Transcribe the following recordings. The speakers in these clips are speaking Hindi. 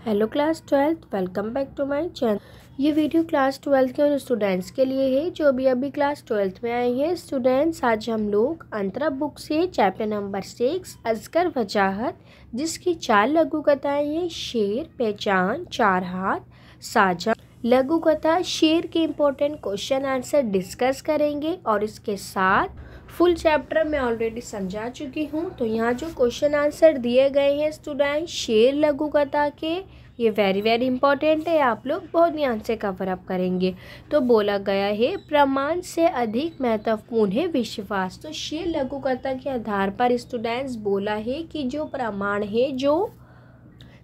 Hello class 12th, welcome back to my channel. ये वीडियो क्लास 12th के उन स्टूडेंट्स के लिए है जो अभी क्लास 12th में आए हैं। स्टूडेंट्स, आज हम लोग अंतरा बुक से चैप्टर नंबर 6 अजगर वजाहत, जिसकी 4 लघु कथाएं हैं, शेर, पहचान, 4 हाथ, साझा लघु कथा, शेर के इम्पोर्टेंट क्वेश्चन आंसर डिस्कस करेंगे। और इसके साथ फुल चैप्टर मैं ऑलरेडी समझा चुकी हूँ। तो यहाँ जो क्वेश्चन आंसर दिए गए हैं स्टूडेंट शेर लघु कथा के, ये वेरी इंपॉर्टेंट है, आप लोग बहुत ध्यान से कवर अप करेंगे। तो बोला गया है प्रमाण से अधिक महत्वपूर्ण है विश्वास। तो शेर लघु कथा के आधार पर स्टूडेंट्स बोला है कि जो प्रमाण है, जो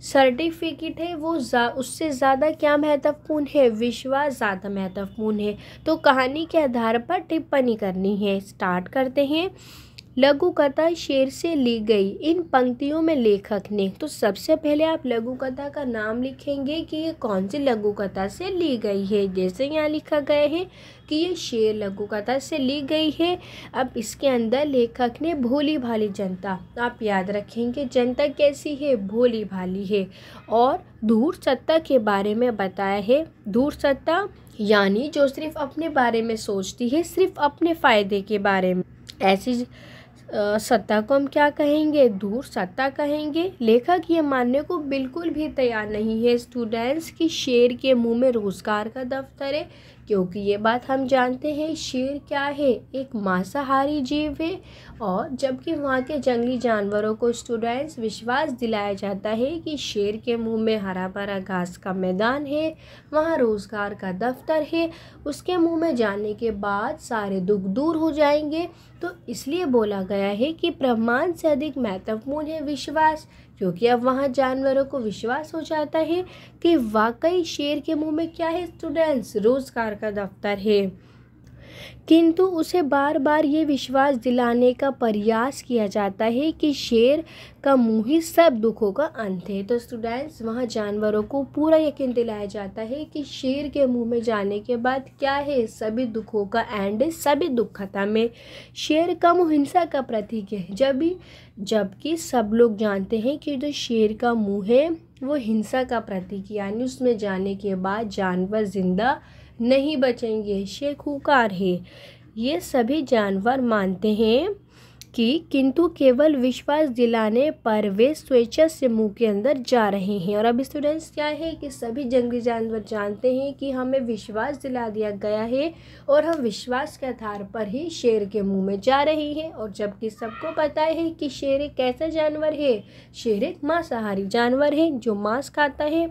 सर्टिफिकेट है, वो उससे ज़्यादा क्या महत्वपूर्ण है, विश्वास ज़्यादा महत्वपूर्ण है। तो कहानी के आधार पर टिप्पणी करनी है। स्टार्ट करते हैं। लघु कथा शेर से ली गई। इन पंक्तियों में लेखक ने, तो सबसे पहले आप लघु कथा का नाम लिखेंगे कि ये कौन सी लघु कथा से ली गई है। जैसे यहाँ लिखा गया है कि ये शेर लघु कथा से ली गई है। अब इसके अंदर लेखक ने भोली भाली जनता, आप याद रखेंगे जनता कैसी है, भोली भाली है। और धूर्त सत्ता के बारे में बताया है। धूर्त सत्ता यानी जो सिर्फ अपने बारे में सोचती है, सिर्फ अपने फायदे के बारे में, ऐसी सत्ता को हम क्या कहेंगे, धूर्त सत्ता कहेंगे। लेखक ये मानने को बिल्कुल भी तैयार नहीं है स्टूडेंट्स कि शेर के मुंह में रोजगार का दफ्तर है, क्योंकि ये बात हम जानते हैं शेर क्या है, एक मांसाहारी जीव है। और जबकि वहाँ के जंगली जानवरों को स्टूडेंट्स विश्वास दिलाया जाता है कि शेर के मुंह में हरा भरा घास का मैदान है, वहाँ रोजगार का दफ्तर है, उसके मुंह में जाने के बाद सारे दुख दूर हो जाएंगे। तो इसलिए बोला गया है कि प्रमाण से अधिक महत्वपूर्ण है विश्वास, क्योंकि अब वहाँ जानवरों को विश्वास हो जाता है कि वाकई शेर के मुंह में क्या है स्टूडेंट्स, रोजगार का दफ्तर है। किंतु उसे बार बार ये विश्वास दिलाने का प्रयास किया जाता है कि शेर का मुंह ही सब दुखों का अंत है। तो स्टूडेंट्स, वहाँ जानवरों को पूरा यकीन दिलाया जाता है कि शेर के मुंह में जाने के बाद क्या है, सभी दुखों का एंड है, सभी दुख खत्म है। शेर का मुंह हिंसा का प्रतीक है, जबकि सब लोग जानते हैं कि जो शेर का मुंह है वो हिंसा का प्रतीक, यानी उसमें जाने के बाद जानवर जिंदा नहीं बचेंगे, शेर खूंखार है। ये सभी जानवर मानते हैं कि किंतु केवल विश्वास दिलाने पर वे स्वेच्छा से मुंह के अंदर जा रहे हैं। और अब स्टूडेंट्स क्या है कि सभी जंगली जानवर जानते हैं कि हमें विश्वास दिला दिया गया है और हम विश्वास के आधार पर ही शेर के मुंह में जा रही हैं। और जबकि सबको पता है कि शेर एक कैसा जानवर है, शेर एक मांसाहारी जानवर है जो मांस खाता है।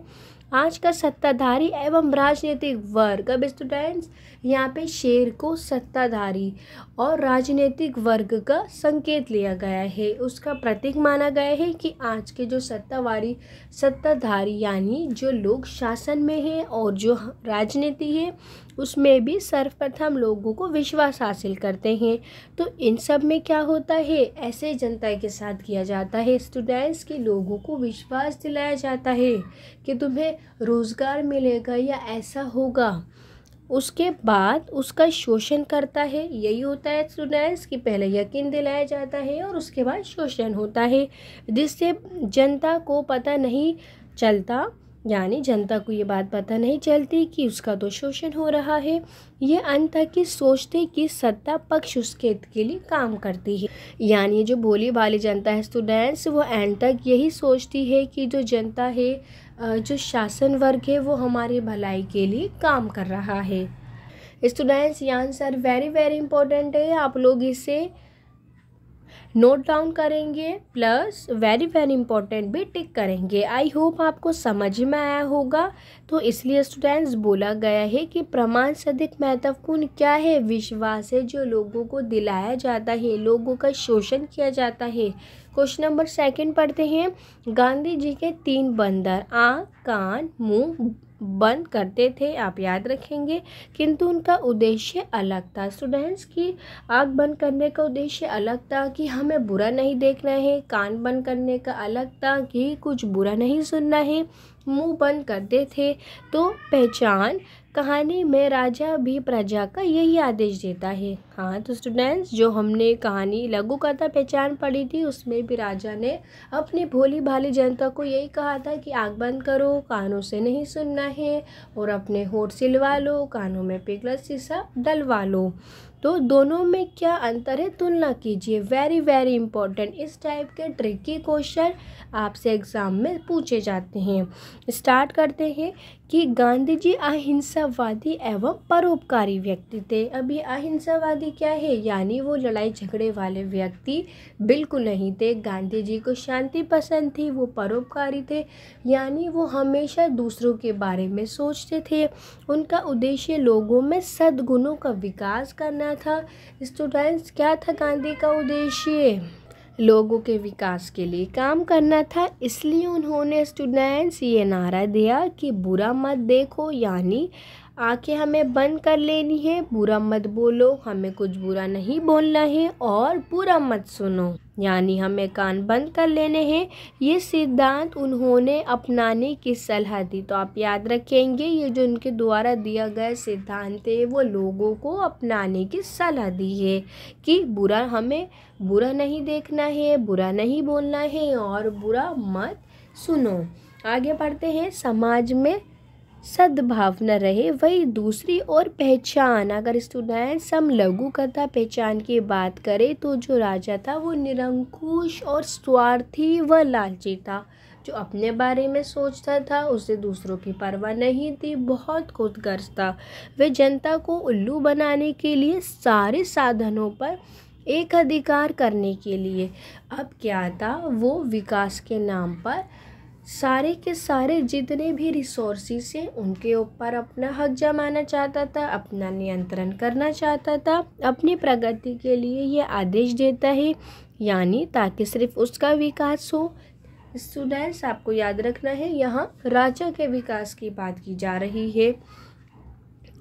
आज का सत्ताधारी एवं राजनीतिक वर्ग, अब स्टूडेंट्स यहाँ पे शेर को सत्ताधारी और राजनीतिक वर्ग का संकेत लिया गया है, उसका प्रतीक माना गया है कि आज के जो सत्ताधारी यानी जो लोग शासन में हैं और जो राजनीति है उसमें भी सर्वप्रथम लोगों को विश्वास हासिल करते हैं। तो इन सब में क्या होता है, ऐसे जनता के साथ किया जाता है स्टूडेंट्स कि लोगों को विश्वास दिलाया जाता है कि तुम्हें रोज़गार मिलेगा या ऐसा होगा, उसके बाद उसका शोषण करता है। यही होता है स्टूडेंट्स कि पहले यकीन दिलाया जाता है और उसके बाद शोषण होता है, जिससे जनता को पता नहीं चलता, यानी जनता को ये बात पता नहीं चलती कि उसका तो शोषण हो रहा है। ये अंत तक की सोचते कि सत्ता पक्ष उसके हित के लिए काम करती है, यानी जो भोली भाली जनता है स्टूडेंट्स, वो एंड तक यही सोचती है कि जो जनता है, जो शासन वर्ग है, वो हमारी भलाई के लिए काम कर रहा है। स्टूडेंट्स, ये आंसर वेरी इंपॉर्टेंट है, आप लोग इसे नोट डाउन करेंगे प्लस वेरी इंपॉर्टेंट भी टिक करेंगे। आई होप आपको समझ में आया होगा। तो इसलिए स्टूडेंट्स बोला गया है कि प्रमाण से अधिक महत्वपूर्ण क्या है, विश्वास है, जो लोगों को दिलाया जाता है, लोगों का शोषण किया जाता है। क्वेश्चन नंबर 2 पढ़ते हैं। गांधी जी के 3 बंदर आँख कान मुंह बंद करते थे, आप याद रखेंगे, किंतु उनका उद्देश्य अलग था। स्टूडेंट्स की आँख बंद करने का उद्देश्य अलग था कि हमें बुरा नहीं देखना है, कान बंद करने का अलग था कि कुछ बुरा नहीं सुनना है, मुंह बंद करते थे तो पहचान कहानी में राजा भी प्रजा का यही आदेश देता है। हाँ, तो स्टूडेंट्स, जो हमने कहानी लघु कथा पहचान पढ़ी थी उसमें भी राजा ने अपनी भोली भाली जनता को यही कहा था कि आँख बंद करो, कानों से नहीं सुनना है, और अपने होठ सिलवा लो, कानों में पिघला शीशा डलवा लो। तो दोनों में क्या अंतर है, तुलना कीजिए। वेरी वेरी इंपॉर्टेंट, इस टाइप के ट्रिकी क्वेश्चन आपसे एग्जाम में पूछे जाते हैं। स्टार्ट करते हैं कि गांधी जी अहिंसावादी एवं परोपकारी व्यक्ति थे। अब ये अहिंसावादी क्या है, यानी वो लड़ाई झगड़े वाले व्यक्ति बिल्कुल नहीं थे। गांधी जी को शांति पसंद थी। वो परोपकारी थे, यानी वो हमेशा दूसरों के बारे में सोचते थे। उनका उद्देश्य लोगों में सद्गुणों का विकास करना था। स्टूडेंट्स, क्या था गांधी का उद्देश्य? लोगों के विकास के लिए काम करना था। इसलिए उन्होंने स्टूडेंट्स ये नारा दिया कि बुरा मत देखो, यानी आंखें हमें बंद कर लेनी है, बुरा मत बोलो, हमें कुछ बुरा नहीं बोलना है, और बुरा मत सुनो, यानी हमें कान बंद कर लेने हैं। ये सिद्धांत उन्होंने अपनाने की सलाह दी। तो आप याद रखेंगे, ये जो उनके द्वारा दिया गया सिद्धांत है वो लोगों को अपनाने की सलाह दी है कि हमें बुरा नहीं देखना है, बुरा नहीं बोलना है, और बुरा मत सुनो। आगे बढ़ते हैं। समाज में सद्भावना रहे, वही दूसरी ओर पहचान। अगर स्टूडेंट्स हम लघु कथा पहचान की बात करें तो जो राजा था वो निरंकुश और स्वार्थी व लालची था। जो अपने बारे में सोचता था, उसे दूसरों की परवाह नहीं थी, बहुत खुदगर्ज था। वह जनता को उल्लू बनाने के लिए सारे साधनों पर एक अधिकार करने के लिए, अब क्या था, वो विकास के नाम पर सारे के सारे जितने भी रिसोर्सेस हैं उनके ऊपर अपना हक जमाना चाहता था, अपना नियंत्रण करना चाहता था। अपनी प्रगति के लिए ये आदेश देता है, यानी ताकि सिर्फ उसका विकास हो। स्टूडेंट्स, आपको याद रखना है, यहाँ राजा के विकास की बात की जा रही है।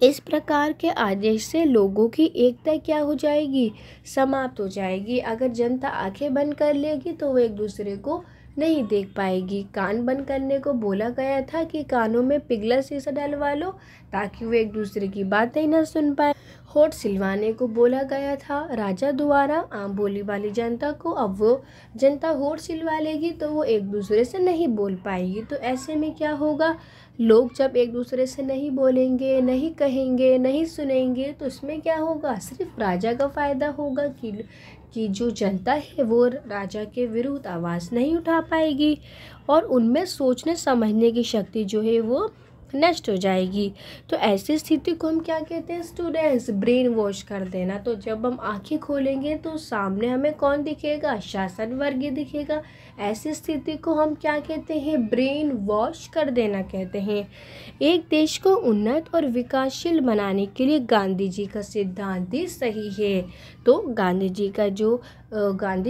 इस प्रकार के आदेश से लोगों की एकता क्या हो जाएगी, समाप्त हो जाएगी। अगर जनता आंखें बंद कर लेगी तो वो एक दूसरे को नहीं देख पाएगी। कान बंद करने को बोला गया था कि कानों में पिघला शीशा डलवा लो ताकि वो एक दूसरे की बातें न सुन पाए। होठ सिलवाने को बोला गया था राजा द्वारा आम बोली वाली जनता को। अब वो जनता होठ सिलवा लेगी तो वो एक दूसरे से नहीं बोल पाएगी। तो ऐसे में क्या होगा, लोग जब एक दूसरे से नहीं बोलेंगे, नहीं कहेंगे, नहीं सुनेंगे, तो इसमें क्या होगा, सिर्फ राजा का फायदा होगा कि जो जनता है वो राजा के विरुद्ध आवाज़ नहीं उठा पाएगी और उनमें सोचने समझने की शक्ति जो है वो नष्ट हो जाएगी। तो ऐसी स्थिति को हम क्या कहते हैं स्टूडेंट्स, ब्रेन वॉश कर देना। तो जब हम आंखें खोलेंगे तो सामने हमें कौन दिखेगा, शासन वर्ग दिखेगा। ऐसी स्थिति को हम क्या कहते हैं, ब्रेन वॉश कर देना कहते हैं। एक देश को उन्नत और विकासशील बनाने के लिए गांधी जी का सिद्धांत ही सही है। तो गांधी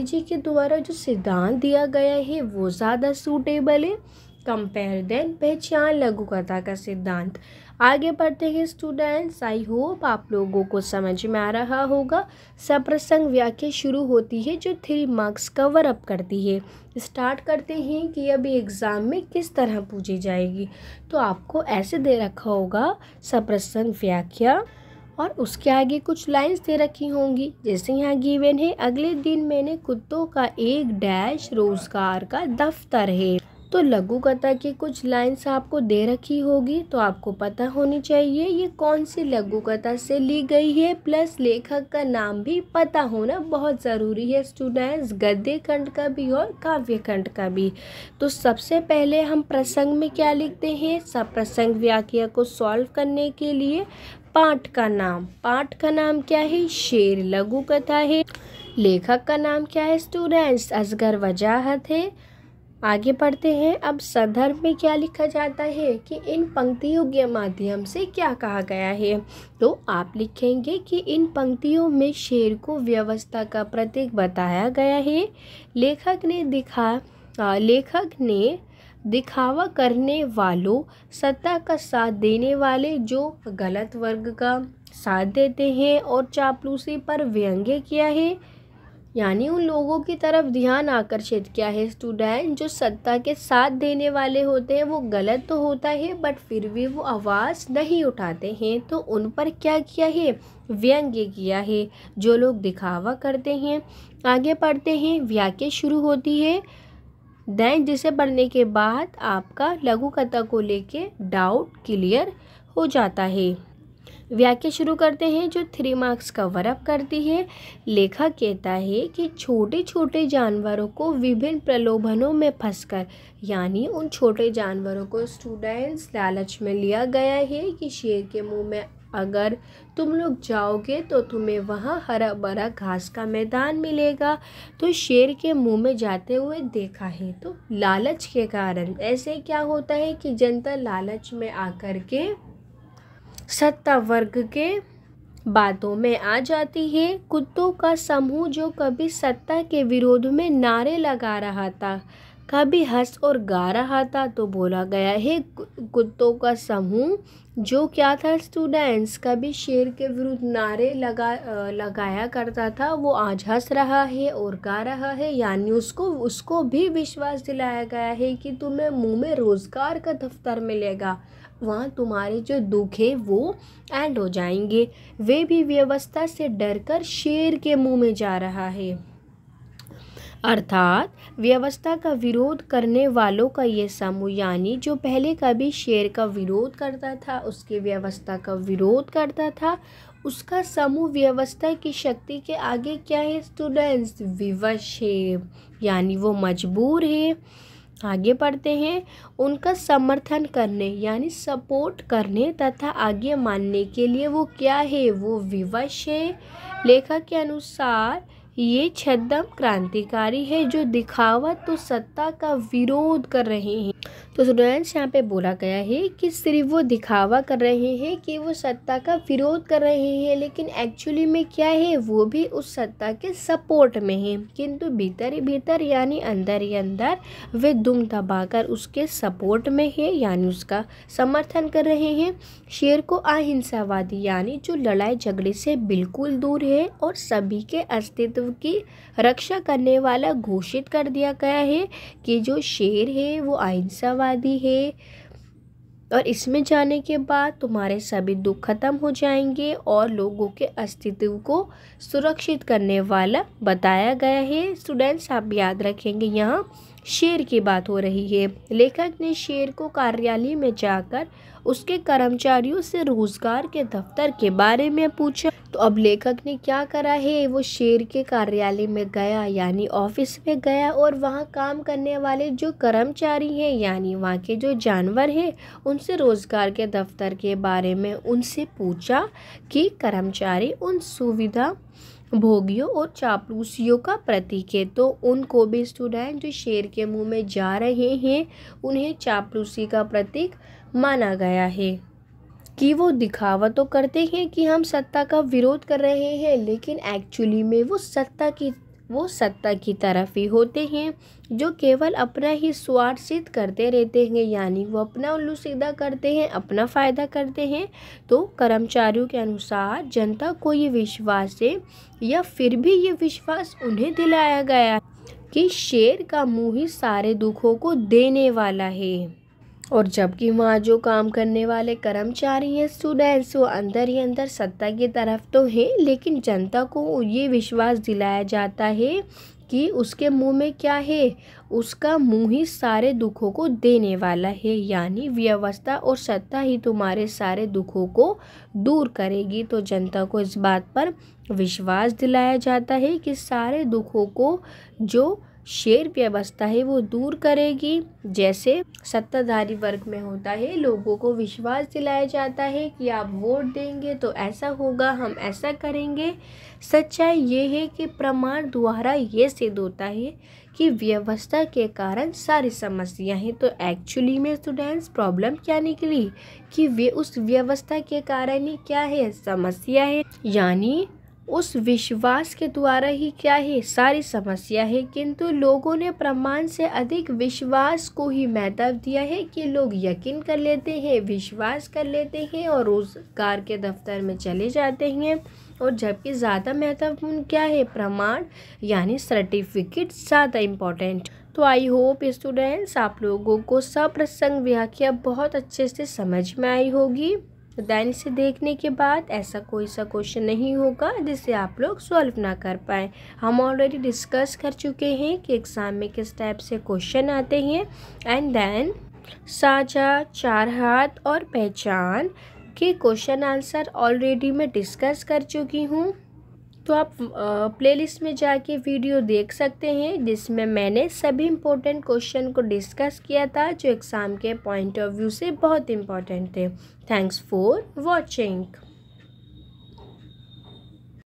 जी के द्वारा जो सिद्धांत दिया गया है वो ज़्यादा सूटेबल है कंपेयर देन पहचान लघु कथा का सिद्धांत। आगे बढ़ते हैं स्टूडेंट्स, आई होप आप लोगों को समझ में आ रहा होगा। सप्रसंग व्याख्या शुरू होती है जो 3 मार्क्स कवर अप करती है। स्टार्ट करते हैं कि अभी एग्ज़ाम में किस तरह पूछी जाएगी। तो आपको ऐसे दे रखा होगा सप्रसंग व्याख्या और उसके आगे कुछ लाइंस दे रखी होंगी। जैसे यहाँ गिवन है, अगले दिन मैंने कुत्तों का एक डैश रोजगार का दफ्तर है। तो लघु कथा की कुछ लाइंस आपको दे रखी होगी, तो आपको पता होनी चाहिए ये कौन सी लघु कथा से ली गई है, प्लस लेखक का नाम भी पता होना बहुत ज़रूरी है स्टूडेंट्स, गद्य खंड का भी और काव्य खंड का भी। तो सबसे पहले हम प्रसंग में क्या लिखते हैं, सप्रसंग व्याख्या को सॉल्व करने के लिए पाठ का नाम क्या है, शेर लघु कथा है। लेखक का नाम क्या है स्टूडेंट्स, असगर वजाहत है। आगे बढ़ते हैं। अब संदर्भ में क्या लिखा जाता है कि इन पंक्तियों के माध्यम से क्या कहा गया है। तो आप लिखेंगे कि इन पंक्तियों में शेर को व्यवस्था का प्रतीक बताया गया है। लेखक ने दिखावा करने वालों, सत्ता का साथ देने वाले जो गलत वर्ग का साथ देते हैं और चापलूसी पर व्यंग्य किया है। यानी उन लोगों की तरफ ध्यान आकर्षित किया है स्टूडेंट जो सत्ता के साथ देने वाले होते हैं। वो गलत तो होता है बट फिर भी वो आवाज़ नहीं उठाते हैं, तो उन पर क्या किया है, व्यंग्य किया है, जो लोग दिखावा करते हैं। आगे पढ़ते हैं, वाक्य शुरू होती है देन, जिसे पढ़ने के बाद आपका लघु कथा को लेके डाउट क्लियर हो जाता है। वाक्य शुरू करते हैं जो 3 मार्क्स कवर अप करती है। लेखक कहता है कि छोटे छोटे जानवरों को विभिन्न प्रलोभनों में फंसकर, यानी उन छोटे जानवरों को स्टूडेंट्स लालच में लिया गया है कि शेर के मुंह में अगर तुम लोग जाओगे तो तुम्हें वहाँ हरा भरा घास का मैदान मिलेगा। तो शेर के मुंह में जाते हुए देखा है। तो लालच के कारण ऐसे क्या होता है कि जनता लालच में आकर के सत्ता वर्ग के बातों में आ जाती है। कुत्तों का समूह जो कभी सत्ता के विरोध में नारे लगा रहा था, कभी हंस और गा रहा था, तो बोला गया है कुत्तों का समूह जो क्या था स्टूडेंट्स, कभी शेर के विरुद्ध नारे लगाया करता था, वो आज हंस रहा है और गा रहा है। यानी उसको भी विश्वास दिलाया गया है कि तुम्हें मुंह में रोजगार का दफ्तर मिलेगा, वहाँ तुम्हारे जो दुख है वो एंड हो जाएंगे। वे भी व्यवस्था से डरकर शेर के मुंह में जा रहा है। अर्थात व्यवस्था का विरोध करने वालों का ये समूह, यानी जो पहले कभी शेर का विरोध करता था, उसकी व्यवस्था का विरोध करता था, उसका समूह व्यवस्था की शक्ति के आगे क्या है स्टूडेंट्स, विवश है, यानी वो मजबूर है। आगे पढ़ते हैं, उनका समर्थन करने यानी सपोर्ट करने तथा आगे मानने के लिए वो क्या है, वो विवश है। लेखक के अनुसार ये छद्म क्रांतिकारी है जो दिखावा तो सत्ता का विरोध कर रहे हैं। तो स्टूडेंट्स यहाँ पे बोला गया है कि सिर्फ वो दिखावा कर रहे हैं कि वो सत्ता का विरोध कर रहे हैं, लेकिन एक्चुअली में क्या है, वो भी उस सत्ता के सपोर्ट में है, किंतु भीतर ही भीतर यानी अंदर ही अंदर वे दुम दबाकर उसके सपोर्ट में है, यानी उसका समर्थन कर रहे हैं। शेर को अहिंसावादी यानी जो लड़ाई झगड़े से बिल्कुल दूर है और सभी के अस्तित्व की रक्षा करने वाला घोषित कर दिया गया है कि जो शेर है वो अहिंसावादी है और इसमें जाने के बाद तुम्हारे सभी दुख खत्म हो जाएंगे और लोगों के अस्तित्व को सुरक्षित करने वाला बताया गया है। स्टूडेंट्स आप याद रखेंगे यहाँ शेर की बात हो रही है। लेखक ने शेर को कार्यालय में जाकर उसके कर्मचारियों से रोजगार के दफ्तर के बारे में पूछा। तो अब लेखक ने क्या करा है, वो शेर के कार्यालय में गया यानी ऑफिस में गया और वहाँ काम करने वाले जो कर्मचारी हैं यानी वहाँ के जो जानवर हैं उनसे रोजगार के दफ्तर के बारे में उनसे पूछा कि कर्मचारी उन सुविधा भोगियों और चापलूसियों का प्रतीक है। तो उनको भी स्टूडेंट जो शेर के मुंह में जा रहे हैं उन्हें चापलूसी का प्रतीक माना गया है कि वो दिखावा तो करते हैं कि हम सत्ता का विरोध कर रहे हैं, लेकिन एक्चुअली में वो सत्ता की तरफ ही होते हैं, जो केवल अपना ही स्वार्थ सिद्ध करते रहते हैं, यानी वो अपना उल्लू सीधा करते हैं, अपना फ़ायदा करते हैं। तो कर्मचारियों के अनुसार जनता को ये विश्वास है या फिर भी ये विश्वास उन्हें दिलाया गया कि शेर का मुंह ही सारे दुखों को देने वाला है। और जबकि वहाँ जो काम करने वाले कर्मचारी हैं स्टूडेंट्स वो अंदर ही अंदर सत्ता की तरफ तो हैं, लेकिन जनता को ये विश्वास दिलाया जाता है कि उसके मुंह में क्या है, उसका मुंह ही सारे दुखों को देने वाला है, यानी व्यवस्था और सत्ता ही तुम्हारे सारे दुखों को दूर करेगी। तो जनता को इस बात पर विश्वास दिलाया जाता है कि सारे दुखों को जो शेर व्यवस्था है वो दूर करेगी। जैसे सत्ताधारी वर्ग में होता है, लोगों को विश्वास दिलाया जाता है कि आप वोट देंगे तो ऐसा होगा, हम ऐसा करेंगे। सच्चाई ये है कि प्रमाण द्वारा ये सिद्ध होता है कि व्यवस्था के कारण सारी समस्या हैं। तो एक्चुअली में स्टूडेंट्स प्रॉब्लम क्या निकली कि वे उस व्यवस्था के कारण ही क्या है, समस्या है, यानी उस विश्वास के द्वारा ही क्या है, सारी समस्या है। किंतु लोगों ने प्रमाण से अधिक विश्वास को ही महत्व दिया है कि लोग यकीन कर लेते हैं, विश्वास कर लेते हैं और रोजगार के दफ्तर में चले जाते हैं। और जबकि ज़्यादा महत्वपूर्ण क्या है, प्रमाण यानी सर्टिफिकेट ज़्यादा इम्पोर्टेंट। तो आई होप स्टूडेंट्स आप लोगों को सप्रसंग व्याख्या बहुत अच्छे से समझ में आई होगी। देन इसे देखने के बाद ऐसा कोई सा क्वेश्चन नहीं होगा जिसे आप लोग सॉल्व ना कर पाए। हम ऑलरेडी डिस्कस कर चुके हैं कि एग्ज़ाम में किस टाइप से क्वेश्चन आते हैं। एंड देन साझा, चार हाथ और पहचान के क्वेश्चन आंसर ऑलरेडी मैं डिस्कस कर चुकी हूँ। तो आप प्लेलिस्ट में जाके वीडियो देख सकते हैं जिसमें मैंने सभी इम्पोर्टेंट क्वेश्चन को डिस्कस किया था जो एग्ज़ाम के पॉइंट ऑफ व्यू से बहुत इम्पोर्टेंट थे। Thanks for watching.